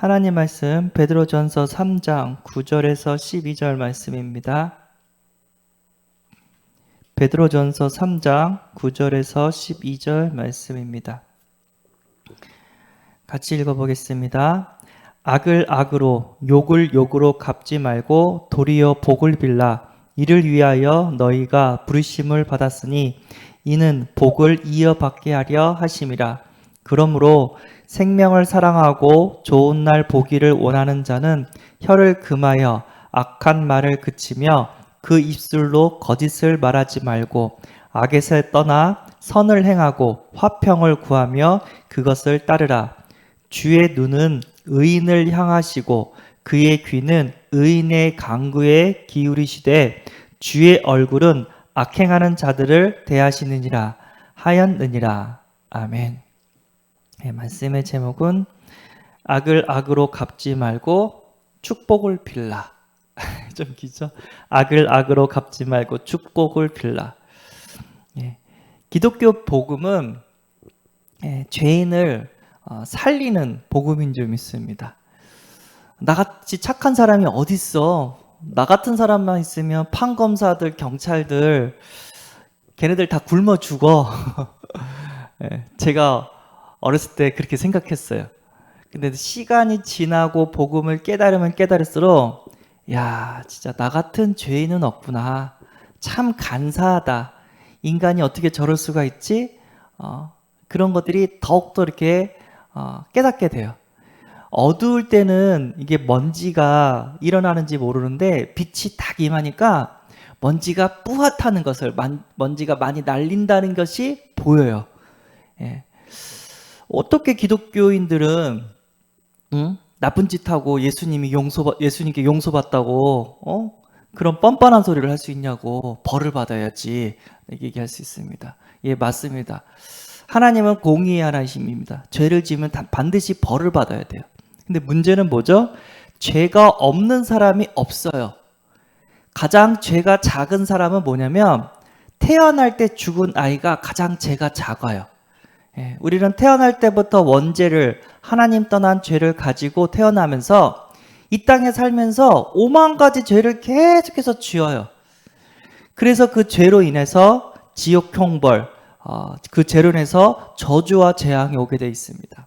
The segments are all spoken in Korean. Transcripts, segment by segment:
하나님 말씀 베드로전서 3장 9절에서 12절 말씀입니다. 베드로전서 3장 9절에서 12절 말씀입니다. 같이 읽어보겠습니다. 악을 악으로 욕을 욕으로 갚지 말고 도리어 복을 빌라. 이를 위하여 너희가 부르심을 받았으니 이는 복을 이어받게 하려 하심이라. 그러므로 생명을 사랑하고 좋은 날 보기를 원하는 자는 혀를 금하여 악한 말을 그치며 그 입술로 거짓을 말하지 말고 악에서 떠나 선을 행하고 화평을 구하며 그것을 따르라. 주의 눈은 의인을 향하시고 그의 귀는 의인의 간구에 기울이시되 주의 얼굴은 악행하는 자들을 대하시느니라 하였느니라. 아멘. 네, 말씀의 제목은 악을 악으로 갚지 말고 축복을 빌라. 좀 기죠? 악을 악으로 갚지 말고 축복을 빌라. 예, 기독교 복음은 죄인을 살리는 복음인 줄 믿습니다. 나같이 착한 사람이 어딨어? 나 같은 사람만 있으면 판검사들, 경찰들 걔네들 다 굶어 죽어. 제가 어렸을 때 그렇게 생각했어요. 근데 시간이 지나고 복음을 깨달으면 깨달을수록 야, 진짜 나 같은 죄인은 없구나. 참 간사하다. 인간이 어떻게 저럴 수가 있지? 그런 것들이 더욱더 이렇게 깨닫게 돼요. 어두울 때는 이게 먼지가 일어나는지 모르는데 빛이 딱 임하니까 먼지가 뿌옇다는 것을, 먼지가 많이 날린다는 것이 보여요. 예. 어떻게 기독교인들은 나쁜 짓 하고 예수님께 용서받다고 그런 뻔뻔한 소리를 할 수 있냐고. 벌을 받아야지 얘기할 수 있습니다. 예, 맞습니다. 하나님은 공의의 하나님입니다. 죄를 지으면 반드시 벌을 받아야 돼요. 근데 문제는 뭐죠? 죄가 없는 사람이 없어요. 가장 죄가 작은 사람은 뭐냐면 태어날 때 죽은 아이가 가장 죄가 작아요. 예, 우리는 태어날 때부터 원죄를, 하나님 떠난 죄를 가지고 태어나면서 이 땅에 살면서 5만 가지 죄를 계속해서 지어요. 그래서 그 죄로 인해서 지옥 형벌, 그 죄로 인해서 저주와 재앙이 오게 되어 있습니다.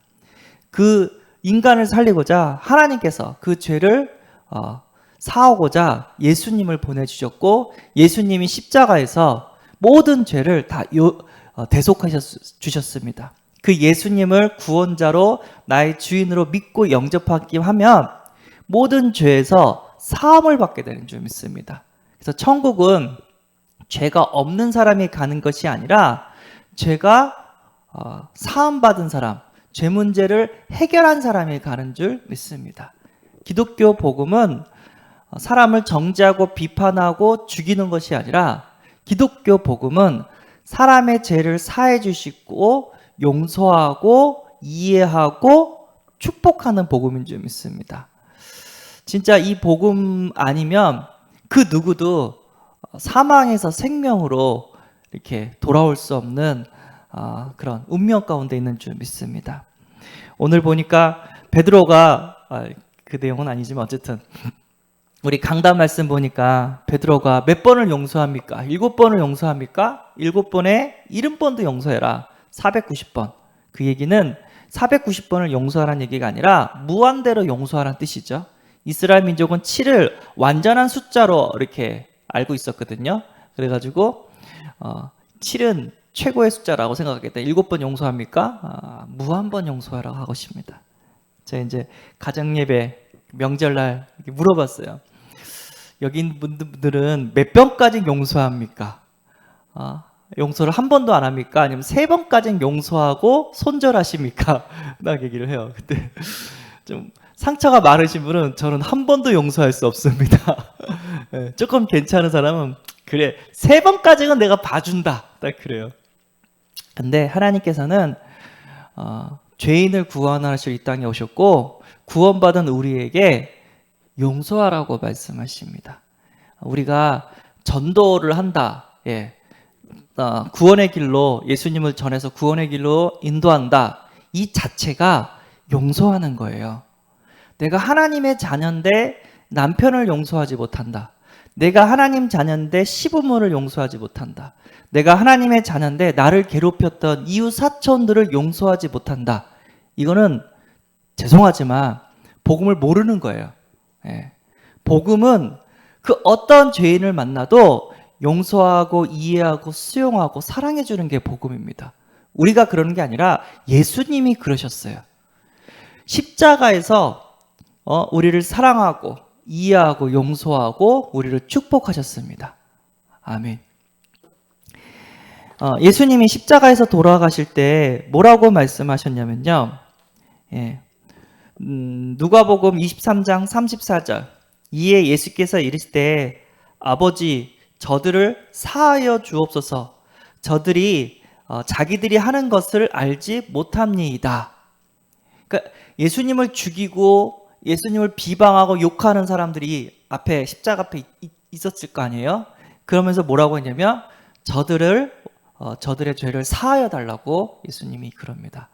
그 인간을 살리고자 하나님께서 그 죄를 사하고자 예수님을 보내주셨고, 예수님이 십자가에서 모든 죄를 다 대속하셔 주셨습니다. 그 예수님을 구원자로 나의 주인으로 믿고 영접하기만 하면 모든 죄에서 사함을 받게 되는 줄 믿습니다. 그래서 천국은 죄가 없는 사람이 가는 것이 아니라 죄가 사함받은 사람, 죄 문제를 해결한 사람이 가는 줄 믿습니다. 기독교 복음은 사람을 정죄하고 비판하고 죽이는 것이 아니라 기독교 복음은 사람의 죄를 사해 주시고 용서하고 이해하고 축복하는 복음인 줄 믿습니다. 진짜 이 복음 아니면 그 누구도 사망에서 생명으로 이렇게 돌아올 수 없는 그런 운명 가운데 있는 줄 믿습니다. 오늘 보니까 베드로가 그 내용은 아니지만 어쨌든 우리 강단 말씀 보니까 베드로가 몇 번을 용서합니까? 7번을 용서합니까? 7번에 70번도 용서해라. 490번. 그 얘기는 490번을 용서하라는 얘기가 아니라 무한대로 용서하라는 뜻이죠. 이스라엘 민족은 7을 완전한 숫자로 이렇게 알고 있었거든요. 그래가지고 7은 최고의 숫자라고 생각하기 때문에 7번 용서합니까? 무한번 용서하라고 하고 싶습니다. 제가 이제 가정예배 명절날 이렇게 물어봤어요. 여기 있는 분들은 몇 번까지 용서합니까? 용서를 한 번도 안 합니까? 아니면 3번까지는 용서하고 손절하십니까? 딱 얘기를 해요. 근데 좀 상처가 많으신 분은 저는 한 번도 용서할 수 없습니다. 조금 괜찮은 사람은 그래 3번까지는 내가 봐준다. 딱 그래요. 근데 하나님께서는 죄인을 구원하실 이 땅에 오셨고 구원받은 우리에게 용서하라고 말씀하십니다. 우리가 전도를 한다. 예. 구원의 길로 예수님을 전해서 구원의 길로 인도한다. 이 자체가 용서하는 거예요. 내가 하나님의 자녀인데 남편을 용서하지 못한다. 내가 하나님 자녀인데 시부모를 용서하지 못한다. 내가 하나님의 자녀인데 나를 괴롭혔던 이웃 사촌들을 용서하지 못한다. 이거는 죄송하지만 복음을 모르는 거예요. 예. 복음은 그 어떤 죄인을 만나도 용서하고 이해하고 수용하고 사랑해 주는 게 복음입니다. 우리가 그러는 게 아니라 예수님이 그러셨어요. 십자가에서 우리를 사랑하고 이해하고 용서하고 우리를 축복하셨습니다. 아멘. 예수님이 십자가에서 돌아가실 때 뭐라고 말씀하셨냐면요. 예. 누가복음 23장 34절. 이에 예수께서 이르시되 아버지 저들을 사하여 주옵소서. 저들이 자기들이 하는 것을 알지 못함니이다. 그러니까 예수님을 죽이고 예수님을 비방하고 욕하는 사람들이 앞에 십자가 앞에 있었을 거 아니에요. 그러면서 뭐라고 했냐면 저들의 죄를 사하여 달라고 예수님이 그럽니다.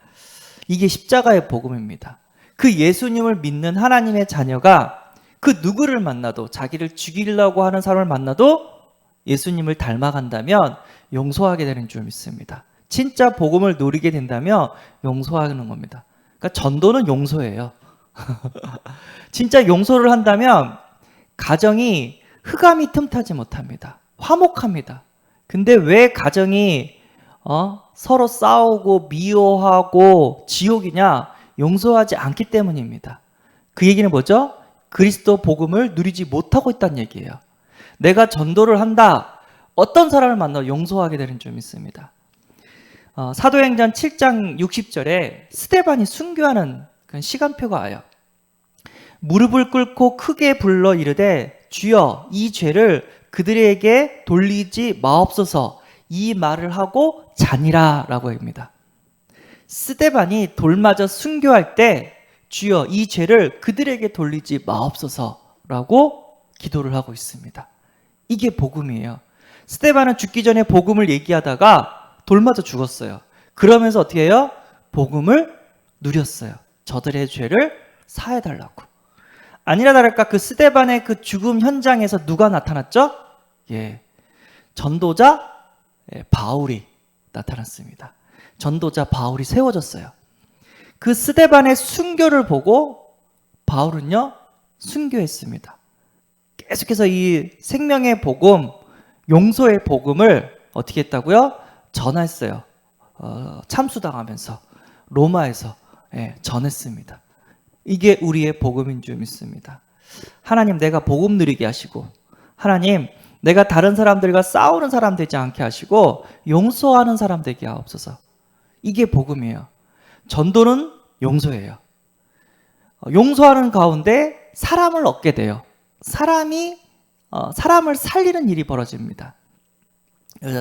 이게 십자가의 복음입니다. 그 예수님을 믿는 하나님의 자녀가 그 누구를 만나도 자기를 죽이려고 하는 사람을 만나도 예수님을 닮아간다면 용서하게 되는 줄 믿습니다. 진짜 복음을 누리게 된다면 용서하는 겁니다. 그러니까 전도는 용서예요. 진짜 용서를 한다면 가정이 흑암이 틈타지 못합니다. 화목합니다. 근데 왜 가정이 서로 싸우고 미워하고 지옥이냐? 용서하지 않기 때문입니다. 그 얘기는 뭐죠? 그리스도 복음을 누리지 못하고 있다는 얘기예요. 내가 전도를 한다. 어떤 사람을 만나 용서하게 되는 줄 믿습니다. 사도행전 7장 60절에 스데반이 순교하는 그런 시간표가 와요. 무릎을 꿇고 크게 불러 이르되 주여 이 죄를 그들에게 돌리지 마옵소서. 이 말을 하고 자니라 라고 합니다. 스데반이 돌 맞아 순교할 때 주여 이 죄를 그들에게 돌리지 마옵소서라고 기도를 하고 있습니다. 이게 복음이에요. 스데반은 죽기 전에 복음을 얘기하다가 돌 맞아 죽었어요. 그러면서 어떻게 해요? 복음을 누렸어요. 저들의 죄를 사해달라고. 아니라 다를까 그 스데반의 그 죽음 현장에서 누가 나타났죠? 예, 전도자 바울이 나타났습니다. 전도자 바울이 세워졌어요. 그 스데반의 순교를 보고 바울은요 순교했습니다. 계속해서 이 생명의 복음, 용서의 복음을 어떻게 했다고요? 전했어요. 참수당하면서 로마에서 전했습니다. 이게 우리의 복음인 줄 믿습니다. 하나님 내가 복음 누리게 하시고 하나님 내가 다른 사람들과 싸우는 사람 되지 않게 하시고 용서하는 사람 되게 하옵소서. 이게 복음이에요. 전도는 용서예요. 용서하는 가운데 사람을 얻게 돼요. 사람을 살리는 일이 벌어집니다.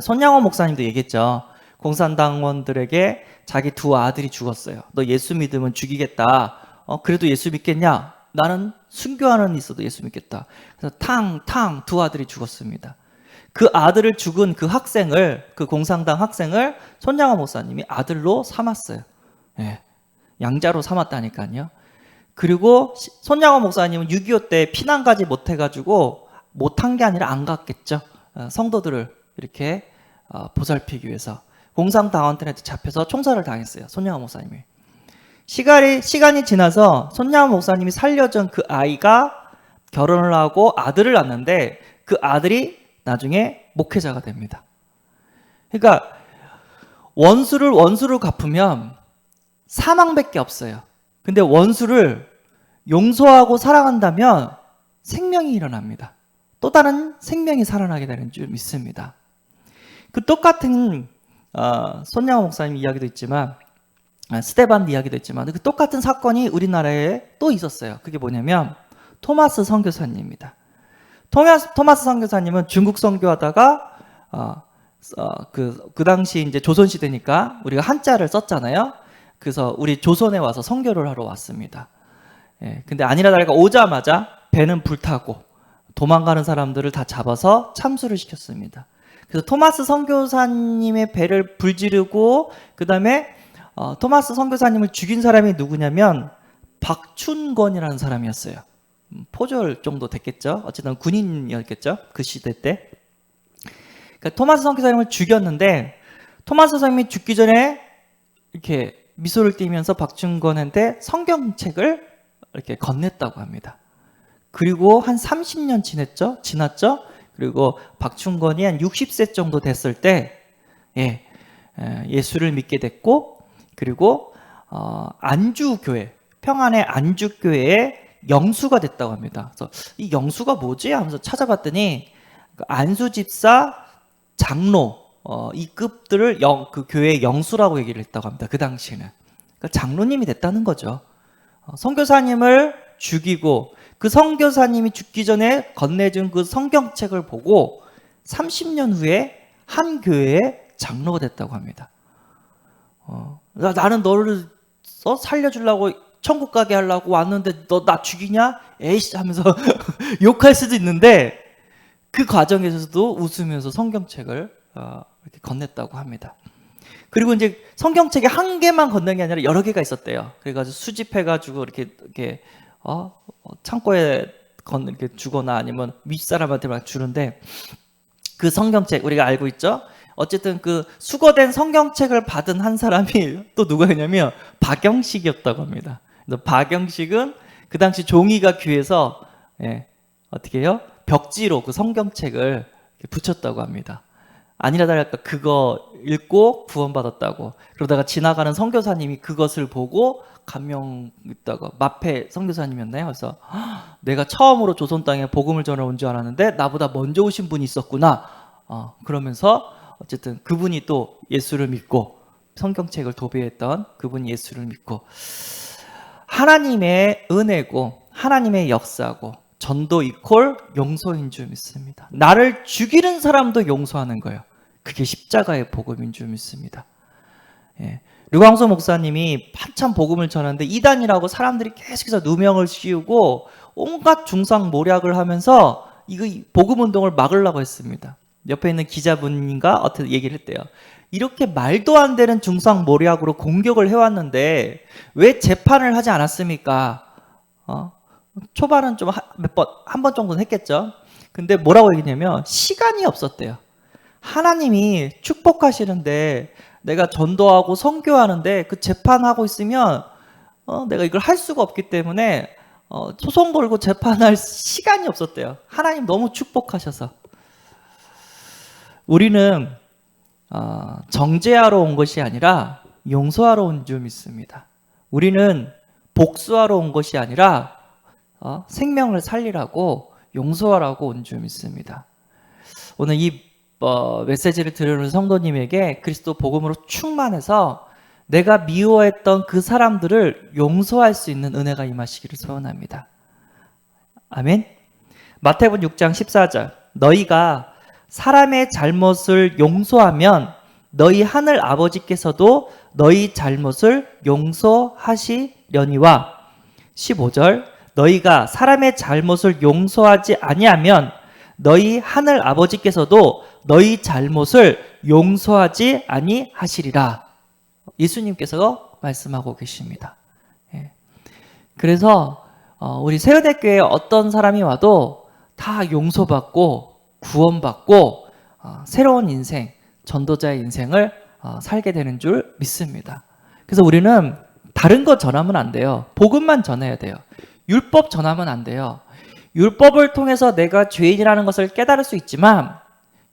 손양호 목사님도 얘기했죠. 공산당원들에게 자기 두 아들이 죽었어요. 너 예수 믿으면 죽이겠다. 그래도 예수 믿겠냐? 나는 순교하는 있어도 예수 믿겠다. 그래서 탕 두 아들이 죽었습니다. 그 아들을 죽은 그 학생을, 그 공산당 학생을 손양호 목사님이 아들로 삼았어요. 예, 양자로 삼았다니까요. 그리고 손양호 목사님은 6.25 때 피난 가지 못해가지고 못한 게 아니라 안 갔겠죠. 성도들을 이렇게 보살피기 위해서 공산당원들한테 잡혀서 총살을 당했어요. 손양호 목사님이. 시간이 지나서 손양호 목사님이 살려준 그 아이가 결혼을 하고 아들을 낳는데 그 아들이 나중에 목회자가 됩니다. 그러니까 원수를 갚으면 사망밖에 없어요. 근데 원수를 용서하고 사랑한다면 생명이 일어납니다. 또 다른 생명이 살아나게 되는 줄 믿습니다. 그 똑같은 손양호 목사님 이야기도 있지만 스데반 이야기도 있지만 그 똑같은 사건이 우리나라에 또 있었어요. 그게 뭐냐면 토마스 선교사님입니다. 토마스 선교사님은 중국 선교하다가 그 당시 이제 조선 시대니까 우리가 한자를 썼잖아요. 그래서 우리 조선에 와서 선교를 하러 왔습니다. 예, 근데 아니라 다를까 오자마자 배는 불타고 도망가는 사람들을 다 잡아서 참수를 시켰습니다. 그래서 토마스 선교사님의 배를 불지르고 그 다음에 토마스 선교사님을 죽인 사람이 누구냐면 박춘권이라는 사람이었어요. 포졸 정도 됐겠죠. 어쨌든 군인이었겠죠. 그 시대 때. 그러니까 토마스 선교사님을 죽였는데 토마스 선생님이 죽기 전에 이렇게 미소를 띠면서 박춘권한테 성경책을 이렇게 건넸다고 합니다. 그리고 한 30년 지났죠. 그리고 박춘권이 한 60세 정도 됐을 때 예수를 믿게 됐고, 그리고 안주교회, 평안의 안주교회의 영수가 됐다고 합니다. 그래서 이 영수가 뭐지? 하면서 찾아봤더니 안수집사, 장로 이 급들을 그 교회의 영수라고 얘기를 했다고 합니다. 그 당시에는. 그러니까 장로님이 됐다는 거죠. 선교사님을 죽이고 그 선교사님이 죽기 전에 건네준 그 성경책을 보고 30년 후에 한 교회의 장로가 됐다고 합니다. 나는 너를 살려주려고 천국 가게 하려고 왔는데 너 나 죽이냐? 에이씨 하면서 욕할 수도 있는데 그 과정에서도 웃으면서 성경책을 이렇게 건넸다고 합니다. 그리고 이제 성경책에 한 개만 건넨 게 아니라 여러 개가 있었대요. 그래가지고 수집해가지고 이렇게 창고에 이렇게 주거나 아니면 윗사람한테 막 주는데, 그 성경책 우리가 알고 있죠? 어쨌든 그 수거된 성경책을 받은 한 사람이 또 누구였냐면 박영식이었다고 합니다. 그래서 박영식은 그 당시 종이가 귀해서 어떻게 해요? 벽지로 그 성경책을 붙였다고 합니다. 아니라 다를까 그거 읽고 구원받았다고. 그러다가 지나가는 선교사님이 그것을 보고 감명 있다고. 마페 선교사님이었나요? 그래서 내가 처음으로 조선 땅에 복음을 전해 온 줄 알았는데 나보다 먼저 오신 분이 있었구나. 그러면서 어쨌든 그분이 또 예수를 믿고 성경책을 도배했던 그분이 예수를 믿고, 하나님의 은혜고 하나님의 역사고 전도 이퀄 용서인 줄 믿습니다. 나를 죽이는 사람도 용서하는 거예요. 그게 십자가의 복음인 줄 믿습니다. 류광수 목사님이 한참 복음을 전하는데 이단이라고 사람들이 계속해서 누명을 씌우고 온갖 중상모략을 하면서 이거 복음 운동을 막으려고 했습니다. 옆에 있는 기자분인가 어떻게 얘기를 했대요. 이렇게 말도 안 되는 중상모략으로 공격을 해왔는데 왜 재판을 하지 않았습니까? 초반은 좀 한 번 정도는 했겠죠. 근데 뭐라고 얘기냐면 시간이 없었대요. 하나님이 축복하시는데 내가 전도하고 선교하는데 그 재판하고 있으면 내가 이걸 할 수가 없기 때문에 소송 걸고 재판할 시간이 없었대요. 하나님 너무 축복하셔서. 우리는 정죄하러 온 것이 아니라 용서하러 온 줄 믿습니다. 우리는 복수하러 온 것이 아니라 생명을 살리라고 용서하라고 온 줄 믿습니다. 오늘 이 메시지를 들으는 성도님에게 그리스도 복음으로 충만해서 내가 미워했던 그 사람들을 용서할 수 있는 은혜가 임하시기를 소원합니다. 아멘. 마태복음 6장 14절 너희가 사람의 잘못을 용서하면 너희 하늘 아버지께서도 너희 잘못을 용서하시려니와 15절 너희가 사람의 잘못을 용서하지 아니하면 너희 하늘 아버지께서도 너희 잘못을 용서하지 아니하시리라. 예수님께서 말씀하고 계십니다. 그래서 우리 세운대교회에 어떤 사람이 와도 다 용서받고 구원받고 새로운 인생, 전도자의 인생을 살게 되는 줄 믿습니다. 그래서 우리는 다른 거 전하면 안 돼요. 복음만 전해야 돼요. 율법 전하면 안 돼요. 율법을 통해서 내가 죄인이라는 것을 깨달을 수 있지만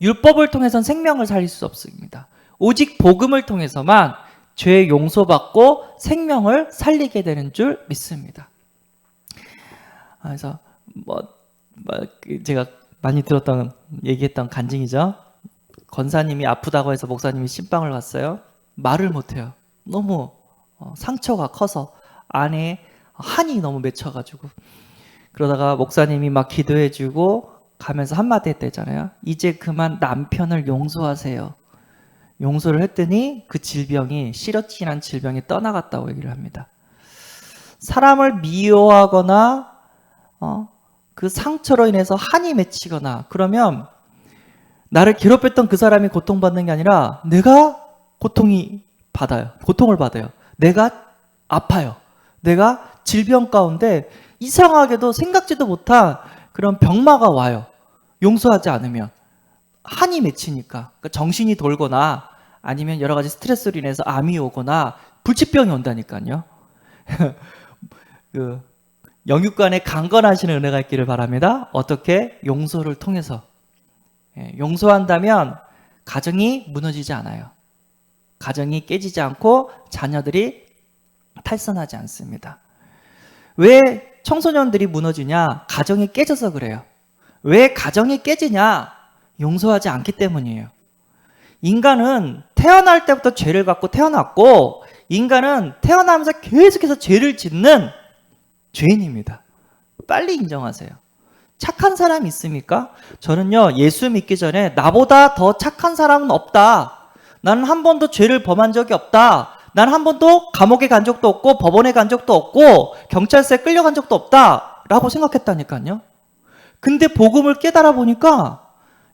율법을 통해서는 생명을 살릴 수 없습니다. 오직 복음을 통해서만 죄 용서받고 생명을 살리게 되는 줄 믿습니다. 그래서 제가 많이 들었던 얘기했던 간증이죠. 권사님이 아프다고 해서 목사님이 신방을 갔어요. 말을 못해요. 너무 상처가 커서 안에 한이 너무 맺혀가지고. 그러다가 목사님이 막 기도해주고 가면서 한마디 했대잖아요. 이제 그만 남편을 용서하세요. 용서를 했더니 그 질병이 시러티란 질병이 떠나갔다고 얘기를 합니다. 사람을 미워하거나 그 상처로 인해서 한이 맺히거나 그러면 나를 괴롭혔던 그 사람이 고통받는 게 아니라 내가 고통을 받아요. 내가 아파요. 내가 질병 가운데 이상하게도 생각지도 못한 그런 병마가 와요. 용서하지 않으면. 한이 맺히니까. 그러니까 정신이 돌거나 아니면 여러 가지 스트레스로 인해서 암이 오거나 불치병이 온다니까요. 그 영육간에 강건하시는 은혜가 있기를 바랍니다. 어떻게? 용서를 통해서. 용서한다면 가정이 무너지지 않아요. 가정이 깨지지 않고 자녀들이 탈선하지 않습니다. 왜 청소년들이 무너지냐? 가정이 깨져서 그래요. 왜 가정이 깨지냐? 용서하지 않기 때문이에요. 인간은 태어날 때부터 죄를 갖고 태어났고, 인간은 태어나면서 계속해서 죄를 짓는 죄인입니다. 빨리 인정하세요. 착한 사람 있습니까? 저는요, 예수 믿기 전에 나보다 더 착한 사람은 없다. 나는 한 번도 죄를 범한 적이 없다. 난 한 번도 감옥에 간 적도 없고 법원에 간 적도 없고 경찰서에 끌려간 적도 없다 라고 생각했다니까요. 근데 복음을 깨달아 보니까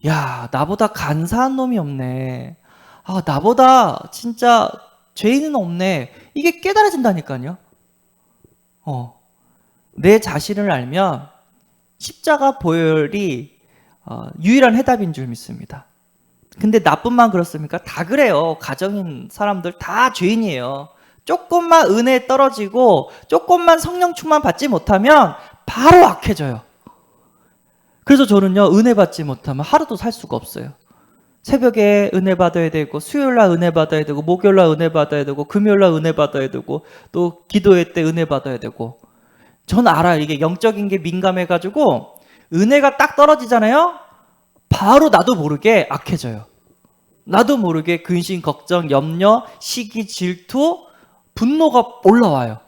야, 나보다 간사한 놈이 없네. 아, 나보다 진짜 죄인은 없네. 이게 깨달아진다니까요. 내 자신을 알면 십자가 보혈이 유일한 해답인 줄 믿습니다. 근데 나뿐만 그렇습니까? 다 그래요. 가정인 사람들 다 죄인이에요. 조금만 은혜 떨어지고 조금만 성령 충만 받지 못하면 바로 악해져요. 그래서 저는요, 은혜 받지 못하면 하루도 살 수가 없어요. 새벽에 은혜 받아야 되고, 수요일날 은혜 받아야 되고, 목요일날 은혜 받아야 되고, 금요일날 은혜 받아야 되고, 또 기도회 때 은혜 받아야 되고. 전 알아요. 이게 영적인 게 민감해가지고 은혜가 딱 떨어지잖아요. 바로 나도 모르게 악해져요. 나도 모르게 근심, 걱정, 염려, 시기, 질투, 분노가 올라와요.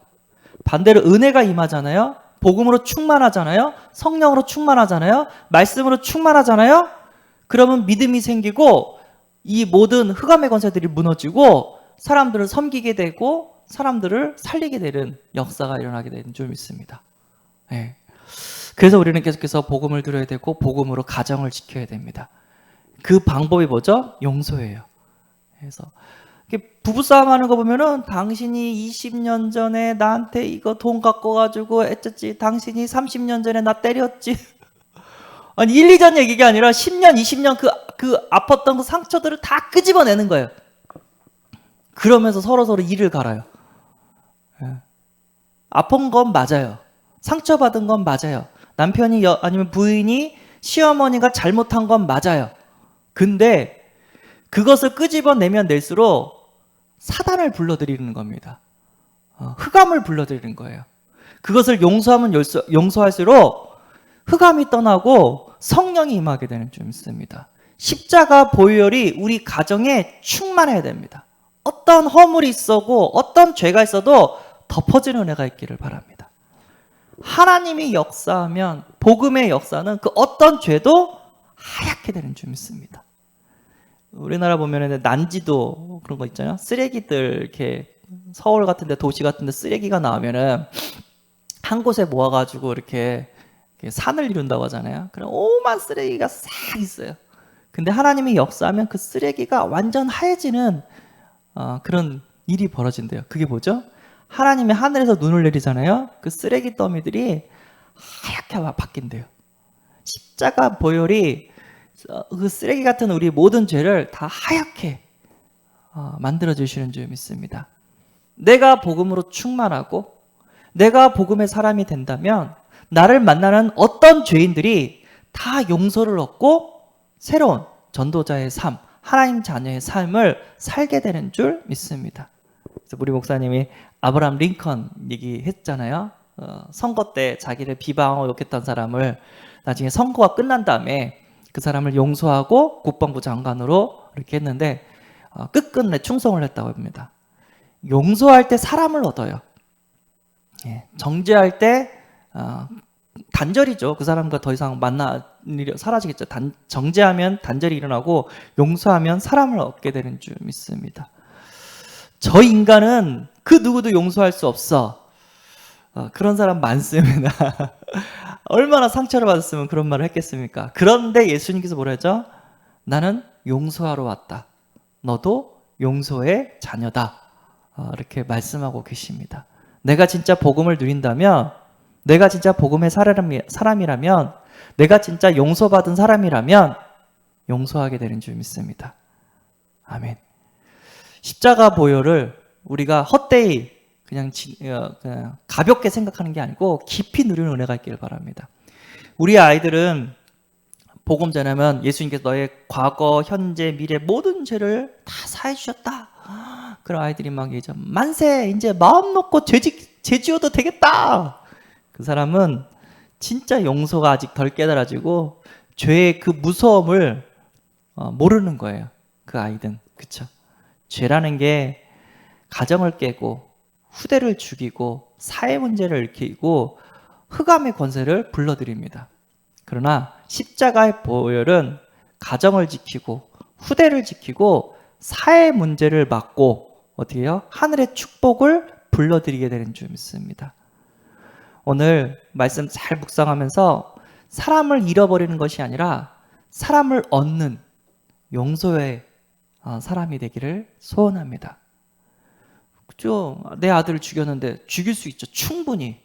반대로 은혜가 임하잖아요. 복음으로 충만하잖아요. 성령으로 충만하잖아요. 말씀으로 충만하잖아요. 그러면 믿음이 생기고 이 모든 흑암의 권세들이 무너지고 사람들을 섬기게 되고 사람들을 살리게 되는 역사가 일어나게 되는 줄 믿습니다. 네. 그래서 우리는 계속해서 복음을 들어야 되고 복음으로 가정을 지켜야 됩니다. 그 방법이 뭐죠? 용서예요. 그래서 부부싸움 하는 거 보면은 당신이 20년 전에 나한테 이거 돈 갖고 가지고 애썼지. 당신이 30년 전에 나 때렸지. 아니 1, 2년 얘기가 아니라 10년, 20년 그 아팠던 그 상처들을 다 끄집어내는 거예요. 그러면서 서로서로 이를 갈아요. 아픈 건 맞아요. 상처받은 건 맞아요. 남편이 아니면 부인이 시어머니가 잘못한 건 맞아요. 근데 그것을 끄집어내면 낼수록 사단을 불러들이는 겁니다. 흑암을 불러들이는 거예요. 그것을 용서하면 용서할수록 흑암이 떠나고 성령이 임하게 되는 줄 믿습니다. 십자가 보혈이 우리 가정에 충만해야 됩니다. 어떤 허물이 있어도 어떤 죄가 있어도 덮어지는 은혜가 있기를 바랍니다. 하나님이 역사하면 복음의 역사는 그 어떤 죄도 하얗게 되는 줄 믿습니다. 우리나라 보면은 난지도 그런 거 있잖아요. 쓰레기들 이렇게 서울 같은데 도시 같은데 쓰레기가 나오면은 한 곳에 모아가지고 이렇게 산을 이룬다고 하잖아요. 그럼 오만 쓰레기가 싹 있어요. 근데 하나님이 역사하면 그 쓰레기가 완전 하얘지는 그런 일이 벌어진대요. 그게 뭐죠? 하나님이 하늘에서 눈을 내리잖아요. 그 쓰레기 더미들이 하얗게 바뀐대요. 십자가 보혈이 그 쓰레기 같은 우리 모든 죄를 다 하얗게 만들어 주시는 줄 믿습니다. 내가 복음으로 충만하고 내가 복음의 사람이 된다면 나를 만나는 어떤 죄인들이 다 용서를 얻고 새로운 전도자의 삶, 하나님 자녀의 삶을 살게 되는 줄 믿습니다. 그래서 우리 목사님이 아브라함 링컨 얘기했잖아요. 선거 때 자기를 비방하고 욕했던 사람을 나중에 선거가 끝난 다음에 그 사람을 용서하고 국방부 장관으로 이렇게 했는데 끝끝내 충성을 했다고 합니다. 용서할 때 사람을 얻어요. 정죄할 때 단절이죠. 그 사람과 더 이상 만날 일이 사라지겠죠. 정죄하면 단절이 일어나고 용서하면 사람을 얻게 되는 줄 믿습니다. 저 인간은 그 누구도 용서할 수 없어. 그런 사람 많습니다. 얼마나 상처를 받았으면 그런 말을 했겠습니까? 그런데 예수님께서 뭐라 했죠? 나는 용서하러 왔다. 너도 용서의 자녀다. 이렇게 말씀하고 계십니다. 내가 진짜 복음을 누린다면, 내가 진짜 복음의 사람이라면, 내가 진짜 용서받은 사람이라면 용서하게 되는 줄 믿습니다. 아멘. 십자가 보혈을 우리가 헛되이 그냥 가볍게 생각하는 게 아니고 깊이 누리는 은혜가 있기를 바랍니다. 우리 아이들은 복음 전하면 예수님께서 너의 과거, 현재, 미래 모든 죄를 다 사해 주셨다. 그런 아이들이 막 이제 만세, 이제 마음 놓고 죄 지어도 되겠다. 그 사람은 진짜 용서가 아직 덜 깨달아지고 죄의 그 무서움을 모르는 거예요. 그 아이든. 그쵸? 죄라는 게 가정을 깨고 후대를 죽이고 사회 문제를 일으키고 흑암의 권세를 불러들입니다. 그러나 십자가의 보혈은 가정을 지키고 후대를 지키고 사회 문제를 막고 어떻게 해요? 하늘의 축복을 불러들이게 되는 줄 믿습니다. 오늘 말씀 잘 묵상하면서 사람을 잃어버리는 것이 아니라 사람을 얻는 용서의 사람이 되기를 소원합니다. 그죠? 내 아들을 죽였는데 죽일 수 있죠. 충분히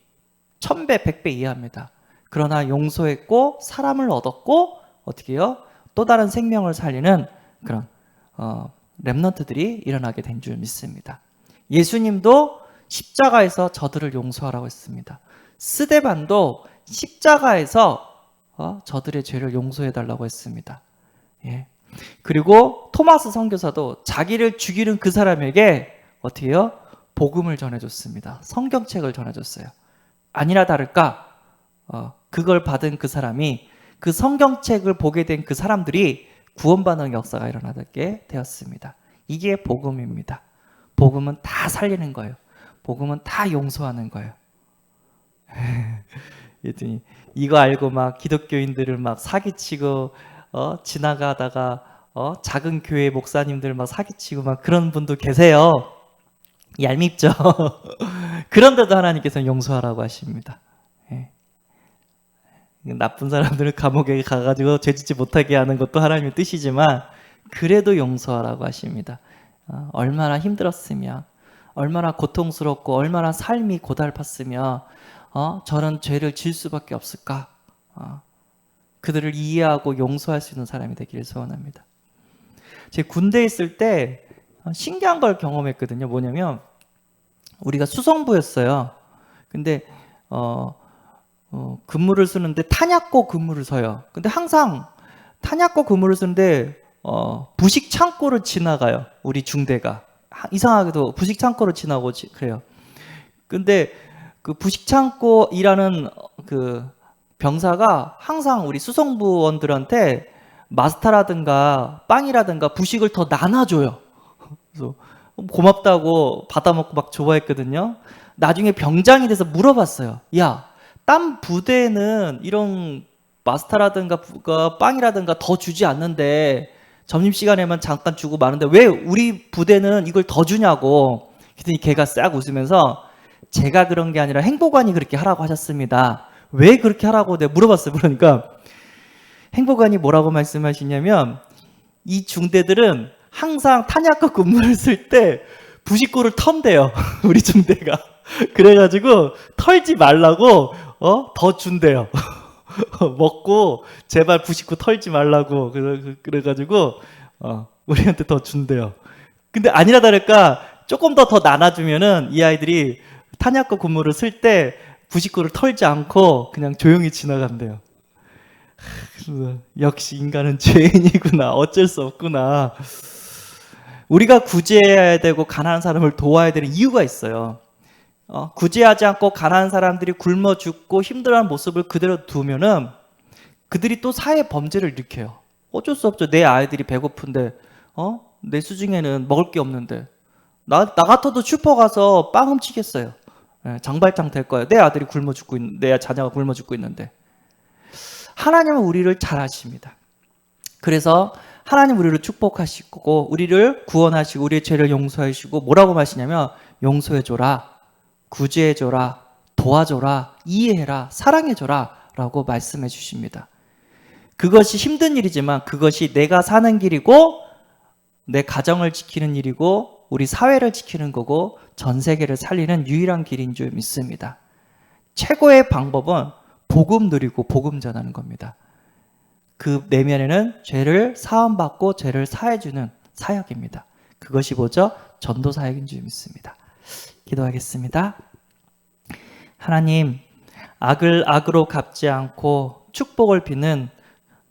1000배, 100배 이해합니다. 그러나 용서했고 사람을 얻었고 어떻게 해요? 또 다른 생명을 살리는 그런 렘넌트들이 일어나게 된 줄 믿습니다. 예수님도 십자가에서 저들을 용서하라고 했습니다. 스데반도 십자가에서 저들의 죄를 용서해달라고 했습니다. 예. 그리고 토마스 선교사도 자기를 죽이는 그 사람에게 어떻게 해요? 복음을 전해줬습니다. 성경책을 전해줬어요. 아니나 다를까 그걸 받은 그 사람이 그 성경책을 보게 된 그 사람들이 구원받는 역사가 일어나게 되었습니다. 이게 복음입니다. 복음은 다 살리는 거예요. 복음은 다 용서하는 거예요. 이거 알고 막 기독교인들을 막 사기치고 지나가다가 작은 교회 목사님들 막 사기치고 막 그런 분도 계세요. 얄밉죠. 그런데도 하나님께서는 용서하라고 하십니다. 예. 나쁜 사람들을 감옥에 가가지고 죄짓지 못하게 하는 것도 하나님의 뜻이지만 그래도 용서하라고 하십니다. 얼마나 힘들었으며 얼마나 고통스럽고 얼마나 삶이 고달팠으며 저런 죄를 지을 수밖에 없을까. 그들을 이해하고 용서할 수 있는 사람이 되기를 소원합니다. 제가 군대에 있을 때 신기한 걸 경험했거든요. 뭐냐면 우리가 수성부였어요. 근데 근무를 쓰는데 탄약고 근무를 서요. 근데 항상 탄약고 근무를 쓰는데 부식 창고를 지나가요. 우리 중대가 이상하게도 부식 창고를 지나고 그래요. 근데 그 부식 창고 일하는 그 병사가 항상 우리 수성부원들한테 마스타라든가 빵이라든가 부식을 더 나눠줘요. 그래서 고맙다고 받아먹고 막 좋아했거든요. 나중에 병장이 돼서 물어봤어요. 야, 딴 부대는 이런 마스타라든가 빵이라든가 더 주지 않는데 점심시간에만 잠깐 주고 마는데 왜 우리 부대는 이걸 더 주냐고. 그랬더니 걔가 싹 웃으면서 제가 그런 게 아니라 행보관이 그렇게 하라고 하셨습니다. 왜 그렇게 하라고 내가 물어봤어요. 그러니까 행보관이 뭐라고 말씀하시냐면 이 중대들은 항상 탄약과 근무를 쓸 때 부식구를 턴대요. 우리 중대가. 그래가지고 털지 말라고 더 준대요. 먹고 제발 부식구 털지 말라고 그래가지고 우리한테 더 준대요. 근데 아니나 다를까 조금 더 나눠주면은 이 아이들이 탄약과 근무를 쓸 때 부식구를 털지 않고 그냥 조용히 지나간대요. 역시 인간은 죄인이구나. 어쩔 수 없구나. 우리가 구제해야 되고 가난한 사람을 도와야 되는 이유가 있어요. 구제하지 않고 가난한 사람들이 굶어 죽고 힘들어하는 모습을 그대로 두면은 그들이 또 사회 범죄를 일으켜요. 어쩔 수 없죠. 내 아이들이 배고픈데 내 수중에는 먹을 게 없는데 나 같아도 슈퍼 가서 빵 훔치겠어요. 장발장 될 거예요. 내 아들이 굶어 죽고 내 자녀가 굶어 죽고 있는데. 하나님은 우리를 잘 아십니다. 그래서 하나님 우리를 축복하시고 우리를 구원하시고 우리의 죄를 용서하시고 뭐라고 말하시냐면 용서해줘라, 구제해줘라, 도와줘라, 이해해라, 사랑해줘라 라고 말씀해 주십니다. 그것이 힘든 일이지만 그것이 내가 사는 길이고 내 가정을 지키는 일이고 우리 사회를 지키는 거고 전 세계를 살리는 유일한 길인 줄 믿습니다. 최고의 방법은 복음 누리고 복음 전하는 겁니다. 그 내면에는 죄를 사함받고 죄를 사해주는 사역입니다. 그것이 뭐죠? 전도 사역인 줄 믿습니다. 기도하겠습니다. 하나님, 악을 악으로 갚지 않고 축복을 비는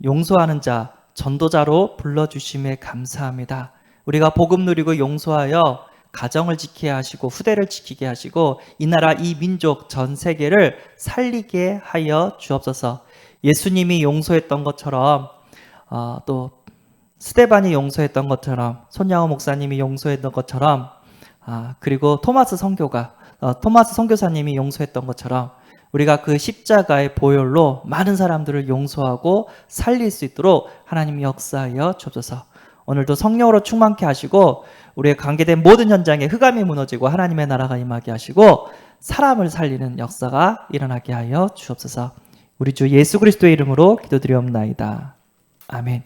용서하는 자, 전도자로 불러주심에 감사합니다. 우리가 복음 누리고 용서하여 가정을 지키게 하시고 후대를 지키게 하시고 이 나라 이 민족 전 세계를 살리게 하여 주옵소서. 예수님이 용서했던 것처럼 또 스데반이 용서했던 것처럼 손양호 목사님이 용서했던 것처럼 그리고 토마스 선교사님이 용서했던 것처럼 우리가 그 십자가의 보혈로 많은 사람들을 용서하고 살릴 수 있도록 하나님 역사하여 주옵소서. 오늘도 성령으로 충만케 하시고 우리의 관계된 모든 현장에 흑암이 무너지고 하나님의 나라가 임하게 하시고 사람을 살리는 역사가 일어나게 하여 주옵소서. 우리 주 예수 그리스도의 이름으로 기도드리옵나이다. 아멘.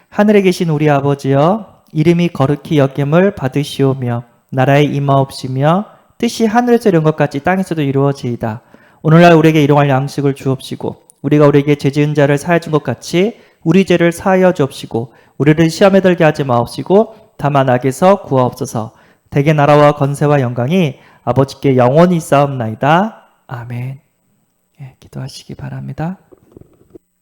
하늘에 계신 우리 아버지여, 이름이 거룩히 여김을 받으시오며 나라의 임하옵시며 뜻이 하늘에서 이룬 것 같이 땅에서도 이루어지이다. 오늘날 우리에게 일용할 양식을 주옵시고 우리가 우리에게 죄지은 자를 사하여 준 것 같이 우리 죄를 사하여 주옵시고 우리를 시험에 들게 하지 마옵시고 다만 악에서 구하옵소서. 대개 나라와 건세와 영광이 아버지께 영원히 있사옵나이다. 아멘. 기도하시기 바랍니다.